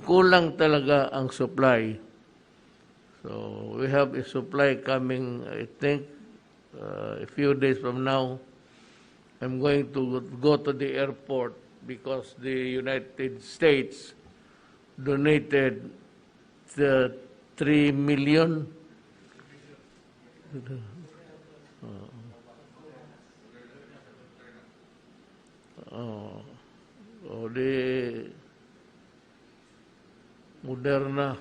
kulang talaga ang supply. So we have a supply coming, I think, a few days from now. I'm going to go to the airport because the United States donated the 3 million. The Moderna.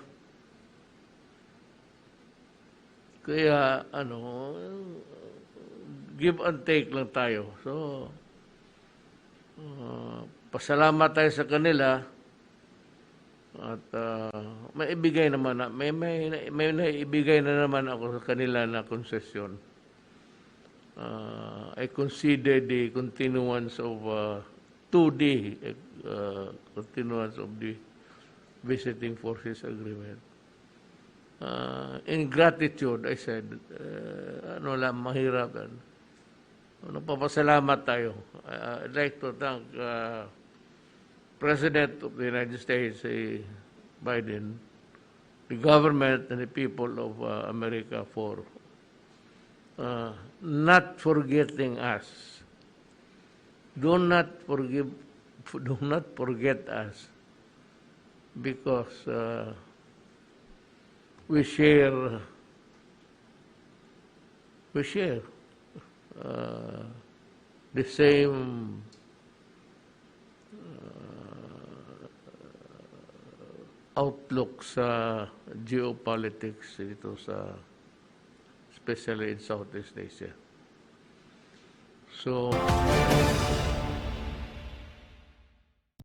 Kaya give and take lang tayo. So pasalamat tayo sa kanila at may ibigay naman may naibigay na naman ako sa kanila na konsesyon. I consider the continuance of 2D continuance of the visiting forces agreement. In gratitude, I said, mahirap yan. Nagpapasalamat tayo. I'd like to thank President of the United States, Biden, the government and the people of America for not forgetting us. Do not forget us, because we share the same outlook sa geopolitics dito sa, especially in Southeast Asia. So